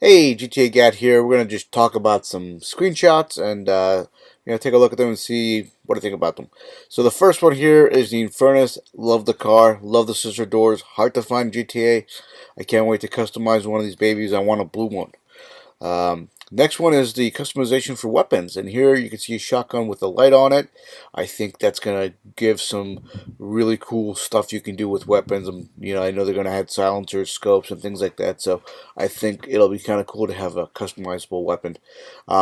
Hey, GTA Gat here. We're gonna just talk about some screenshots and take a look at them and see what I think about them. So the first one here is the Infernus. Love the car, love the scissor doors. Hard to find GTA. I can't wait to customize one of these babies. I want a blue one. Next one is the customization for weapons, and here you can see a shotgun with a light on it. I think that's gonna give some really cool stuff you can do with weapons. I know they're gonna have silencers, scopes, and things like that. So I think it'll be kind of cool to have a customizable weapon.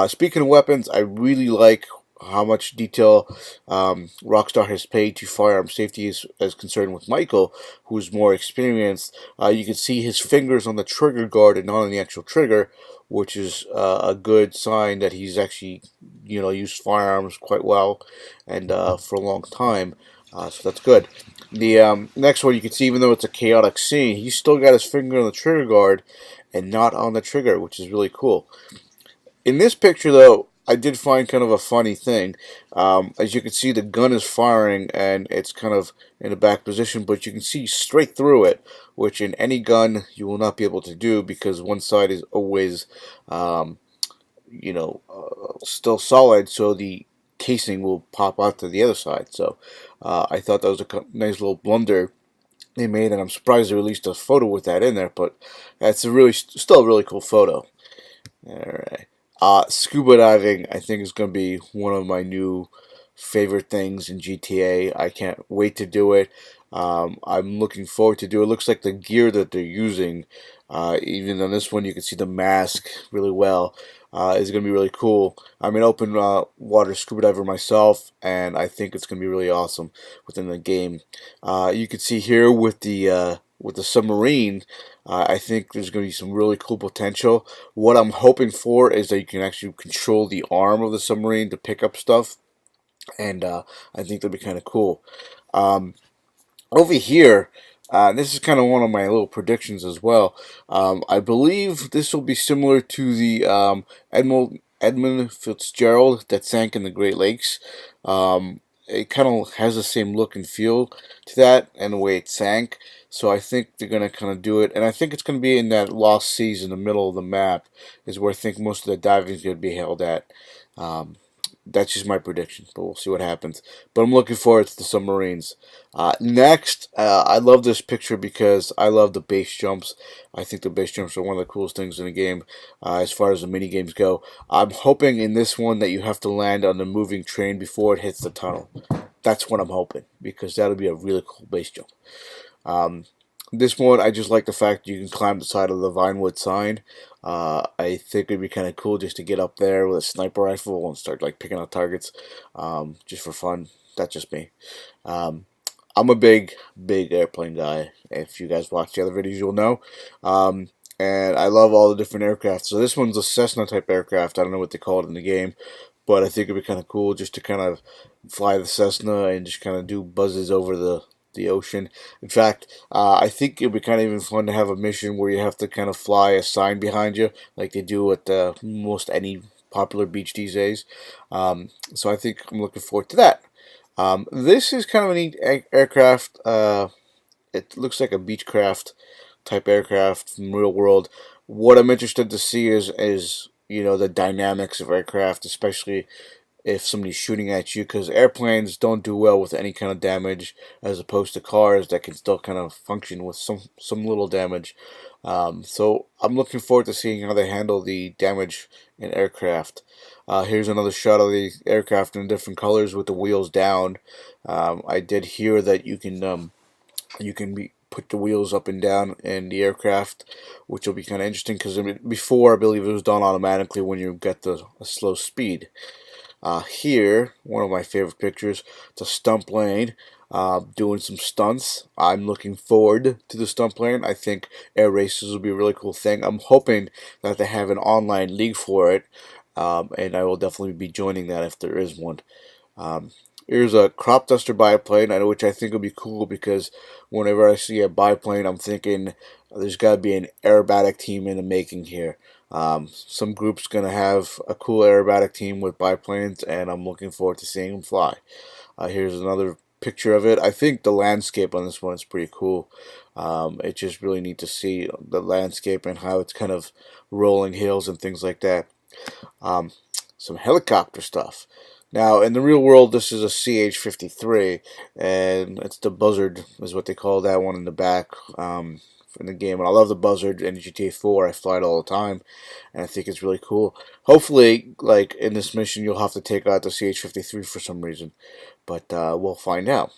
Speaking of weapons, I really like how much detail Rockstar has paid to firearm safety as concerned with Michael, who's more experienced. You can see his fingers on the trigger guard and not on the actual trigger, which is a good sign that he's actually, used firearms quite well and for a long time. So that's good. The next one, you can see, even though it's a chaotic scene, he's still got his finger on the trigger guard and not on the trigger, which is really cool. In this picture, though, I did find kind of a funny thing. As you can see, the gun is firing and it's kind of in a back position, but you can see straight through it, which in any gun you will not be able to do because one side is always, um, still solid, so the casing will pop out to the other side. So I thought that was a nice little blunder they made, and I'm surprised they released a photo with that in there, but that's still a really cool photo. All right. Scuba diving, I think, is going to be one of my new favorite things in GTA. I can't wait to do it. I'm looking forward to do it. It looks like the gear that they're using, even on this one, you can see the mask really well. Is going to be really cool. I'm an open water scuba diver myself, and I think it's going to be really awesome within the game. You can see here with the submarine. I think there's going to be some really cool potential. What I'm hoping for is that you can actually control the arm of the submarine to pick up stuff, and I think that'd be kind of cool. Um, Over here, this is kind of one of my little predictions as well. I believe this will be similar to the Edmund Fitzgerald that sank in the Great Lakes. It kind of has the same look and feel to that and the way it sank. So I think they're going to kind of do it. And I think it's going to be in that lost seas in the middle of the map is where I think most of the diving is going to be held at. Um, that's just my prediction, but we'll see what happens. But I'm looking forward to the submarines. Next, I love this picture because I love the base jumps. I think the base jumps are one of the coolest things in the game as far as the mini games go. I'm hoping in this one that you have to land on the moving train before it hits the tunnel. That's what I'm hoping because that'll be a really cool base jump. Um, this one, I just like the fact you can climb the side of the Vinewood sign. I think it'd be kind of cool just to get up there with a sniper rifle and start like picking out targets, just for fun. That's just me. Um, I'm a big airplane guy. If you guys watch the other videos, you'll know. Um, and I love all the different aircraft. So this one's a Cessna type aircraft. I don't know what they call it in the game, but I think it'd be kind of cool just to kind of fly the Cessna and just kind of do buzzes over the ocean. In fact, I think it'd be kind of even fun to have a mission where you have to kind of fly a sign behind you, like they do at most any popular beach these days. So I think I'm looking forward to that. This is kind of a neat aircraft. It looks like a Beechcraft type aircraft from real world. What I'm interested to see is the dynamics of aircraft, especially if somebody's shooting at you, because airplanes don't do well with any kind of damage as opposed to cars that can still kind of function with some little damage. So I'm looking forward to seeing how they handle the damage in aircraft. Here's another shot of the aircraft in different colors with the wheels down. I did hear that you can put the wheels up and down in the aircraft, which will be kind of interesting because before I believe it was done automatically when you get the a slow speed. Here, one of my favorite pictures, it's a stunt plane doing some stunts. I'm looking forward to the stunt plane. I think air races will be a really cool thing. I'm hoping that they have an online league for it, and I will definitely be joining that if there is one. Um, Here's a crop duster biplane, which I think will be cool because whenever I see a biplane, I'm thinking there's got to be an aerobatic team in the making here. Some group's gonna have a cool aerobatic team with biplanes, and I'm looking forward to seeing them fly. Here's another picture of it. I think the landscape on this one is pretty cool. It's just really neat to see the landscape and how it's kind of rolling hills and things like that. Um, some helicopter stuff. Now, in the real world, this is a CH-53, and it's the Buzzard, is what they call that one in the back in the game. And I love the Buzzard in GTA 4. I fly it all the time, and I think it's really cool. Hopefully, like in this mission, you'll have to take out the CH-53 for some reason, but we'll find out.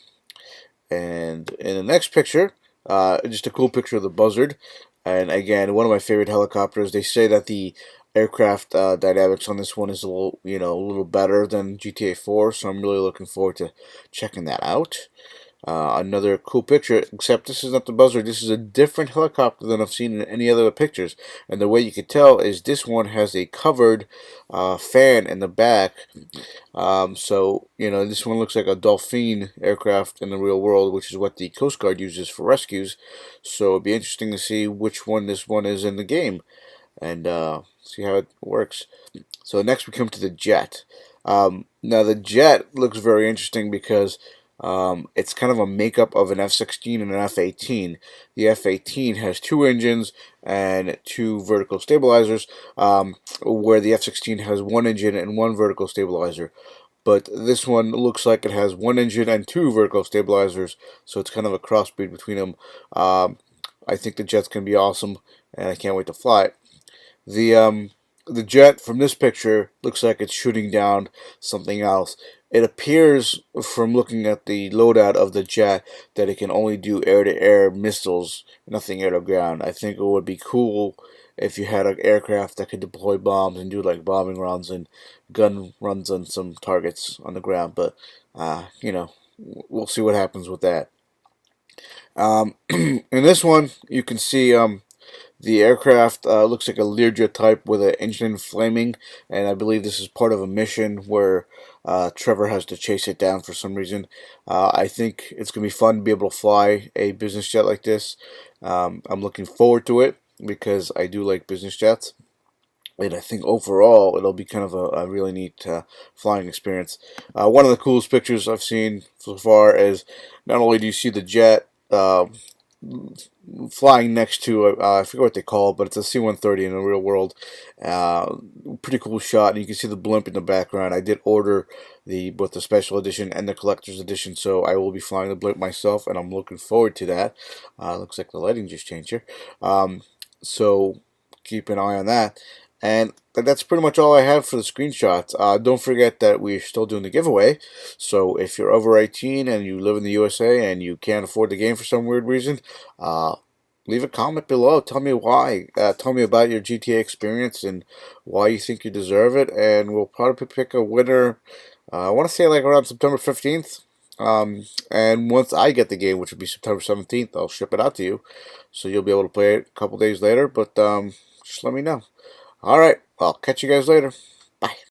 And in the next picture, just a cool picture of the Buzzard. And again, one of my favorite helicopters. They say that the aircraft dynamics on this one is a little, a little better than GTA 4. So I'm really looking forward to checking that out. Another cool picture, except this is not the Buzzard. This is a different helicopter than I've seen in any other pictures. And the way you can tell is this one has a covered fan in the back. So, this one looks like a Dolphin aircraft in the real world, which is what the Coast Guard uses for rescues. So it'd be interesting to see which one this one is in the game and see how it works. So next we come to the jet. Now the jet looks very interesting because it's kind of a makeup of an F-16 and an F-18. The F-18 has two engines and two vertical stabilizers, where the F-16 has one engine and one vertical stabilizer. But this one looks like it has one engine and two vertical stabilizers, so it's kind of a crossbreed between them. I think the jet's going to be awesome, and I can't wait to fly it. The jet from this picture looks like it's shooting down something else. It appears from looking at the loadout of the jet that it can only do air-to-air missiles, nothing air-to-ground. I think it would be cool if you had an aircraft that could deploy bombs and do like bombing runs and gun runs on some targets on the ground. But, we'll see what happens with that. In this one, you can see the aircraft looks like a Learjet type with an engine flaming, and I believe this is part of a mission where Trevor has to chase it down for some reason. I think it's going to be fun to be able to fly a business jet like this. I'm looking forward to it because I do like business jets. And I think overall it'll be kind of a really neat flying experience. One of the coolest pictures I've seen so far is not only do you see the jet flying next to I forget what they call it, but it's a C-130 in the real world. Pretty cool shot, and you can see the blimp in the background. I did order both the special edition and the collector's edition, so I will be flying the blimp myself, and I'm looking forward to that. Looks like the lighting just changed here, so keep an eye on that. And that's pretty much all I have for the screenshots. Don't forget that we're still doing the giveaway. So if you're over 18 and you live in the USA and you can't afford the game for some weird reason, leave a comment below. Tell me why. Tell me about your GTA experience and why you think you deserve it. And we'll probably pick a winner, I want to say like around September 15th. And once I get the game, which will be September 17th, I'll ship it out to you. So you'll be able to play it a couple days later. But just let me know. Alright, I'll catch you guys later. Bye.